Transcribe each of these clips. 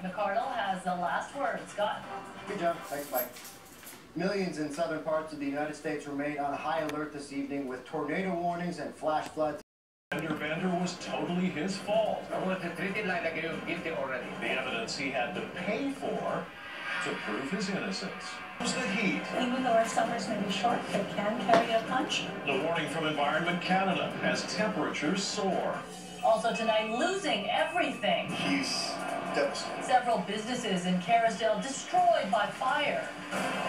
McCardle has the last word. Scott. Hey, John. Thanks, Mike. Millions in southern parts of the United States remain on high alert this evening with tornado warnings and flash floods. Fender bender was totally his fault. I was treated like he was guilty already. The evidence he had to pay for to prove his innocence was the heat. Even though our summers may be short, they can carry a punch. The warning from Environment Canada as temperatures soar. Also tonight, losing everything. He's devastated. Several businesses in Kerrisdale destroyed by fire.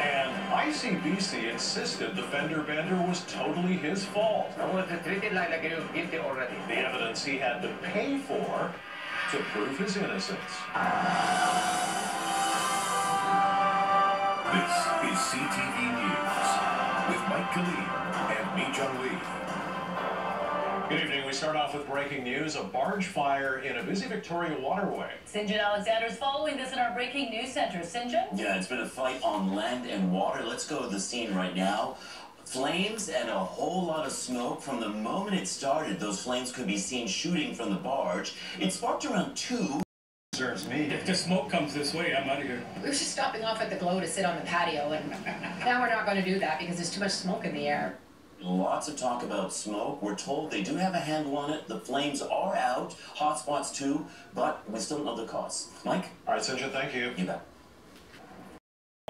And ICBC insisted the fender bender was totally his fault. I was treated like he was guilty already. The evidence he had to pay for to prove his innocence. This is CTV News with Mike Kalim and Mi Jung Lee. Good evening. We start off with breaking news. A barge fire in a busy Victoria waterway. Sinjin Alexander is following this in our breaking news center. Sinjin? Yeah, it's been a fight on land and water. Let's go to the scene right now. Flames and a whole lot of smoke. From the moment it started, those flames could be seen shooting from the barge. It sparked around 2. Concerns me. If the smoke comes this way, I'm out of here. We were just stopping off at the Glow to sit on the patio, and now we're not going to do that because there's too much smoke in the air. Lots of talk about smoke. We're told they do have a handle on it. The flames are out. Hot spots too, but we still don't know the cause. Mike? All right, Sinjin, thank you. You bet.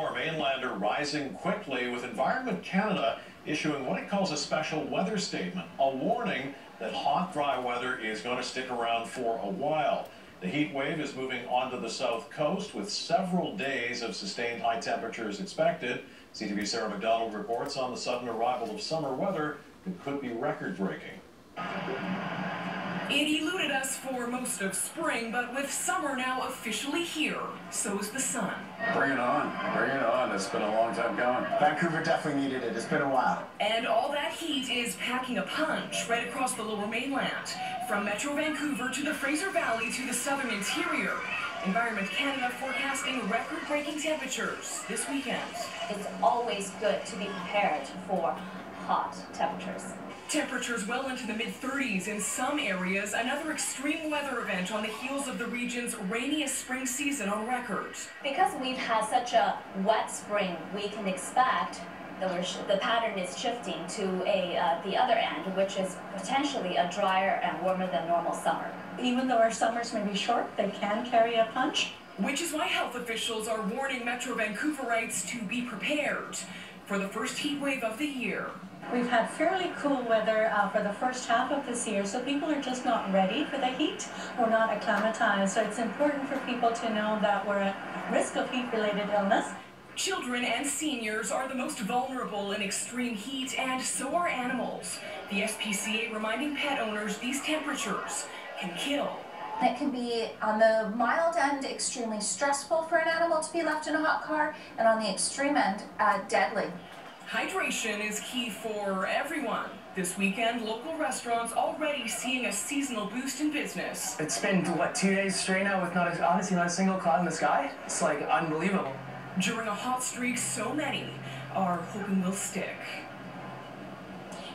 More Mainlander rising quickly with Environment Canada issuing what it calls a special weather statement, a warning that hot, dry weather is going to stick around for a while. The heat wave is moving onto the south coast with several days of sustained high temperatures expected. CTV's Sarah McDonald reports on the sudden arrival of summer weather that could be record-breaking. It eluded us for most of spring, but with summer now officially here, so is the sun. Bring it on. Bring it on. It's been a long time coming. Vancouver definitely needed it. It's been a while. And all that heat is packing a punch right across the lower mainland. From Metro Vancouver to the Fraser Valley to the southern interior. Environment Canada forecasting record-breaking temperatures this weekend. It's always good to be prepared for hot temperatures. Temperatures well into the mid-30s in some areas. Another extreme weather event on the heels of the region's rainiest spring season on record. Because we've had such a wet spring, we can expect the pattern is shifting to the other end, which is potentially a drier and warmer than normal summer. Even though our summers may be short, they can carry a punch. Which is why health officials are warning Metro Vancouverites to be prepared for the first heat wave of the year. We've had fairly cool weather for the first half of this year, so people are just not ready for the heat or not acclimatized. So it's important for people to know that we're at risk of heat-related illness. Children and seniors are the most vulnerable in extreme heat, and so are animals. The SPCA reminding pet owners these temperatures can kill. It can be on the mild end extremely stressful for an animal to be left in a hot car, and on the extreme end, deadly. Hydration is key for everyone. This weekend, local restaurants already seeing a seasonal boost in business. It's been, what, 2 days straight now with honestly not a single cloud in the sky? It's like unbelievable. During a hot streak, so many are hoping will stick.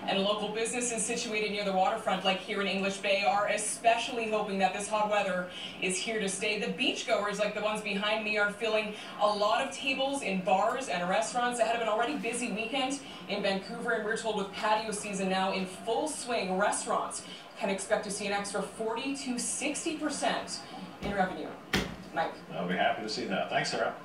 And local businesses situated near the waterfront, like here in English Bay, are especially hoping that this hot weather is here to stay. The beachgoers, like the ones behind me, are filling a lot of tables in bars and restaurants ahead of an already busy weekend in Vancouver. And we're told with patio season now in full swing, restaurants can expect to see an extra 40 to 60% in revenue. Mike. I'll be happy to see that. Thanks, Sarah.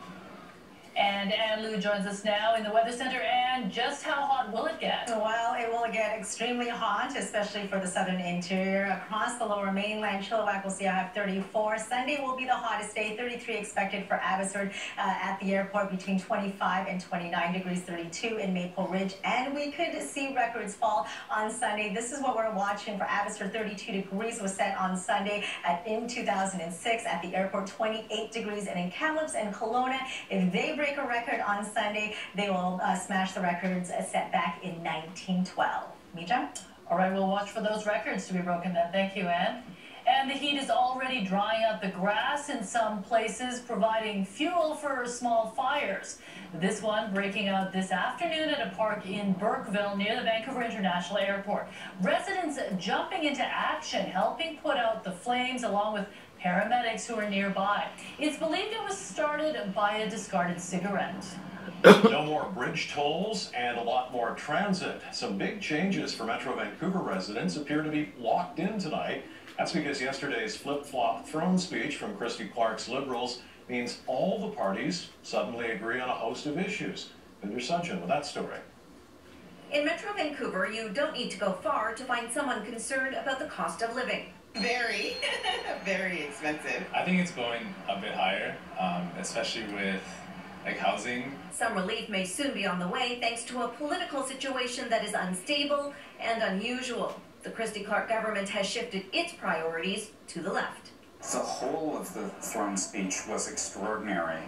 And Ann Lou joins us now in the Weather Center. And just how hot will it get? Well, it will get extremely hot, especially for the southern interior. Across the lower mainland, Chilliwack will see a high of 34. Sunday will be the hottest day, 33 expected for Abbotsford at the airport, between 25 and 29 degrees, 32 in Maple Ridge. And we could see records fall on Sunday. This is what we're watching for Abbotsford. 32 degrees was set on Sunday in 2006 at the airport, 28 degrees. And in Kamloops and Kelowna, if they break a record on Sunday, they will smash the records set back in 1912. Mija? All right, we'll watch for those records to be broken then. Thank you, Ann. And the heat is already drying out the grass in some places, providing fuel for small fires. This one breaking out this afternoon at a park in Burkeville near the Vancouver International Airport. Residents jumping into action, helping put out the flames along with paramedics who are nearby. It's believed it was started by a discarded cigarette. No more bridge tolls and a lot more transit. Some big changes for Metro Vancouver residents appear to be locked in tonight. That's because yesterday's flip-flop throne speech from Christy Clark's Liberals means all the parties suddenly agree on a host of issues. Vinder Sachin with that story. In Metro Vancouver, you don't need to go far to find someone concerned about the cost of living. Very, very expensive. I think it's going a bit higher, especially with housing. Some relief may soon be on the way thanks to a political situation that is unstable and unusual. The Christy Clark government has shifted its priorities to the left. The whole of the throne speech was extraordinary.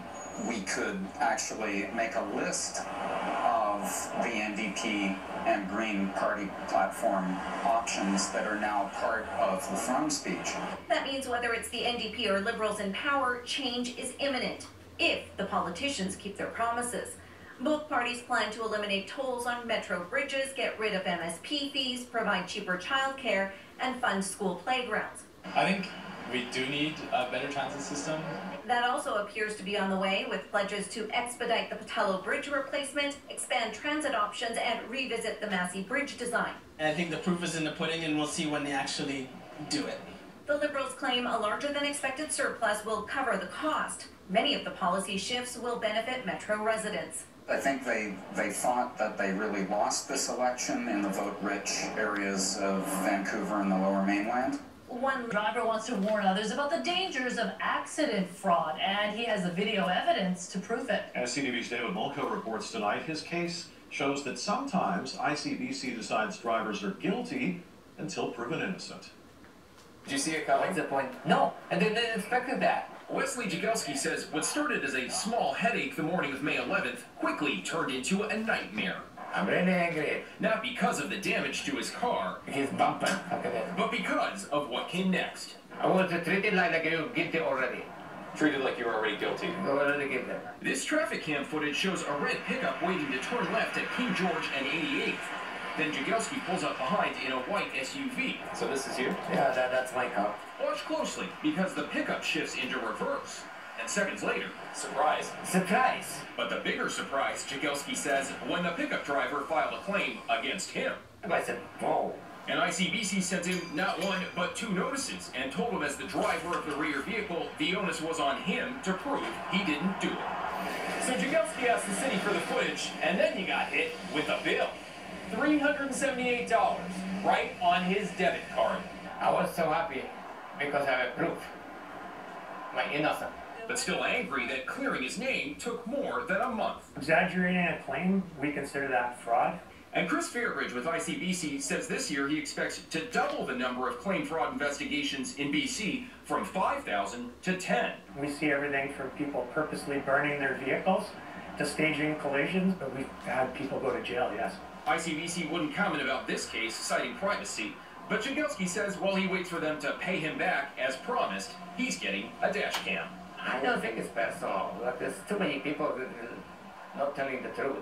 We could actually make a list of the NDP and Green Party platform options that are now part of the throne speech. That means whether it's the NDP or Liberals in power, change is imminent, if the politicians keep their promises. Both parties plan to eliminate tolls on metro bridges, get rid of MSP fees, provide cheaper childcare, and fund school playgrounds. I think we do need a better transit system. That also appears to be on the way, with pledges to expedite the Patello Bridge replacement, expand transit options, and revisit the Massey Bridge design. And I think the proof is in the pudding, and we'll see when they actually do it. The Liberals claim a larger than expected surplus will cover the cost. Many of the policy shifts will benefit Metro residents. I think they thought that they really lost this election in the vote-rich areas of Vancouver and the Lower Mainland. One driver wants to warn others about the dangers of accident fraud, and he has the video evidence to prove it. As CTV's David Mulco reports tonight, his case shows that sometimes ICBC decides drivers are guilty until proven innocent. Did you see it coming? What's the point? No, and they didn't expect that. Wesley Jagelski says what started as a small headache the morning of May 11th quickly turned into a nightmare. I'm really angry. Not because of the damage to his car, His bumper. Look at that. but because of what came next. I was treated like you're guilty already. Treated like you were already guilty. Already guilty. This traffic cam footage shows a red pickup waiting to turn left at King George and 88th. Then Jagelski pulls up behind in a white SUV. So this is you? Yeah, that's my car. Watch closely, because the pickup shifts into reverse. And seconds later, Surprise. Surprise. but the bigger surprise, Jagelski says, when the pickup driver filed a claim against him. I said, whoa. And ICBC sent him not one, but 2 notices, and told him as the driver of the rear vehicle, the onus was on him to prove he didn't do it. So Jagelski asked the city for the footage, and then he got hit with a bill. $378, right on his debit card. I was so happy because I have proof. My innocence. But still angry that clearing his name took more than a month. Exaggerating a claim, we consider that fraud. And Chris Fairbridge with ICBC says this year he expects to double the number of claim fraud investigations in BC from 5,000 to 10. We see everything from people purposely burning their vehicles to staging collisions, but we've had people go to jail, yes. ICBC wouldn't comment about this case, citing privacy, but Jagelski says while he waits for them to pay him back as promised, he's getting a dash cam. I don't think it's personal. Like, there's too many people that are not telling the truth.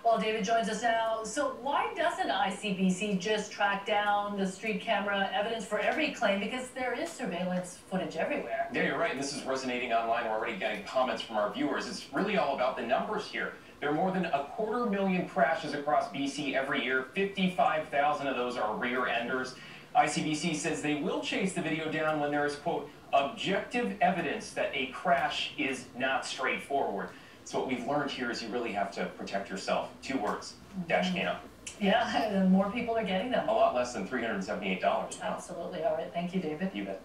Well, David joins us now. So why doesn't ICBC just track down the street camera evidence for every claim? Because there is surveillance footage everywhere. Yeah, you're right. And this is resonating online. We're already getting comments from our viewers. It's really all about the numbers here. There are more than 250,000 crashes across BC every year. 55,000 of those are rear-enders. ICBC says they will chase the video down when there is, quote, objective evidence that a crash is not straightforward. So what we've learned here is you really have to protect yourself. 2 words, dash cam. Yeah, and more people are getting them. A lot less than $378 now. Absolutely. All right. Thank you, David. You bet.